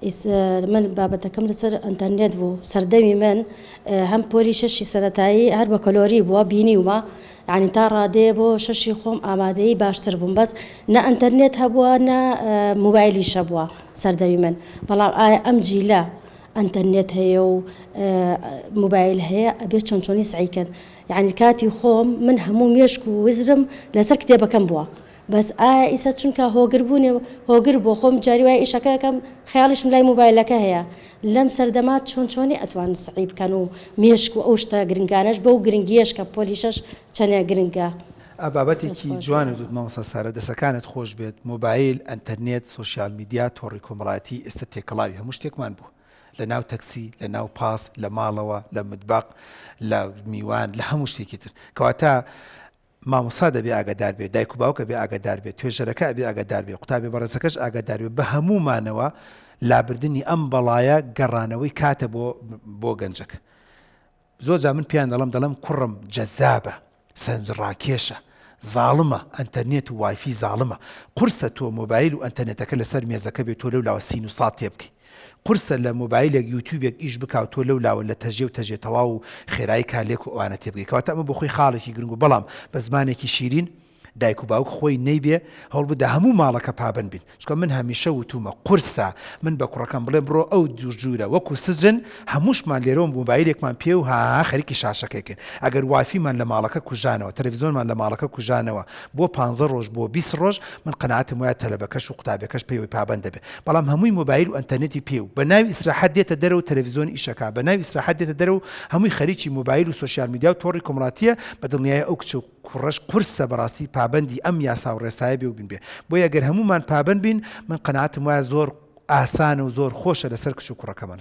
من بابەتەکەم لەسەر ئەنتەرنێت بوو سەردەمی من هەم پۆلی شەشی سەرەتایی هەر بە کەلۆری بووە بینیومە یعنی تا ڕادەیە بۆ شەشی خۆم ئامادەیی باشتر بووم بەس نە ئەنتەرنێت هەبووە نە موبایلیشە بووە سەردەمی من بەڵام ئایا ئەم جیلە ئەنتەرنێت هەیە و موبایل هەیە ئەبێت چۆنچۆنی سعیکەن یعنی کاتی خۆم من هەموو مێشک و وزرم لەسەر کتێبەکەم بووە بەس ئایا ئیسە چونکە هۆگربوونێ هۆگر بۆ خۆم جاری وای ئیشەکەکەم خەیاڵیشم لای موبایلەکە هەیە لەم سەردەمات چۆنچۆنی ئەتوان سعی بکەن و مێشک و ئەو شتە گرنگانەش بەو گرنگیەش کە پۆلیشەش چەنێ گرنگە بابەتێکی جوانە دوت مامۆستا سارە دەسەکانت خۆش بێت موبایل ئەنتەرنێت سۆشیال میدیا تۆڕی کۆمەڵایەتی ئێستا تێکەڵاوی هەموو شتێکمان بوو لە ناو تەکسی لە ناو پاس لە ماڵەوە لە متبەق لە میوان لە هەموو شتێکی تر کەواتە مامۆستا دەبێ ئاگادار بێت دایک و باوکە بێ ئاگادار بێت توێژەرەکە بێ ئاگادار بێت قوتابی بەڕێزەکەش ئاگادار بێت بە هەموومانەوە لابردنی ئەم بەڵایە گەڕانەوەی کاتە بۆ گەنجەکە زۆر جا من پیان دەڵێم کوڕم جەزابە سەنجڕاکێشە زاڵمە ئەنتەرنێت و وایفی زاڵمە قورسە تۆ مۆبایل و ئەنتەرنێتەکە لەسەر مێزەکە بێت تۆ لەو لاوە سین و ساڵ تێ بکەی قورسە لە مۆبایلێک یوتیوبێک ئیش بکاو تۆ لەو لاوە لە تەژێ و تەژێتەوا و خێرایی کالێک و ئەوانە تێ بگەی کەواتە ئەمە بۆ خۆی خاڵێکی گرنگ و بەڵام بە زمانێکی شیرین دایک و باوک خۆی نەیبێ هەوڵ بدە هەموو ماڵەکە پابند بین چکە من هەمیشە وتومە قورسە من بە کوڕەکەم بڵێم بڕۆ ئەو دوورجوورە وەکو سجن هەمووشمان لێرەوە مۆبایلێکمان پێ و خەریکی شاشەکەیکن ئەگەر وایفیمان لە ماڵەکە کوژانەوە تەلەڤیزۆنمان لە ماڵەکە کوژانەوە بۆ 15 ڕۆژ بۆ 20 ڕۆژ من قەناعەتم وایە تەلەبەکەش و قوتابەکەش پێوەی پابند دەبێت بەڵام هەمووی مۆبایل و ئەنتەرنێتی پێ و بە ناوی ئیسراحەت دێتە دەرەوە تەلەڤیزۆن ئیشەکە بە ناوی ئیسراحەت دێتە دەرەوە هەمووی خەریکی مۆبایل و سۆشیال میدیا و تۆڕی کۆمەڵایەتیە بە دڵنیایە ئەو کچە کوڕەش قورسە بەڕاستی پابندی ئەم یاسا و ڕێسایە بێ و بین بێ بۆیە ئەگەر هەمومان پابند بین من قەناعەتم وایە زۆر ئاسانە و زۆر خۆشە لەسەر کچ و کوڕەکەمان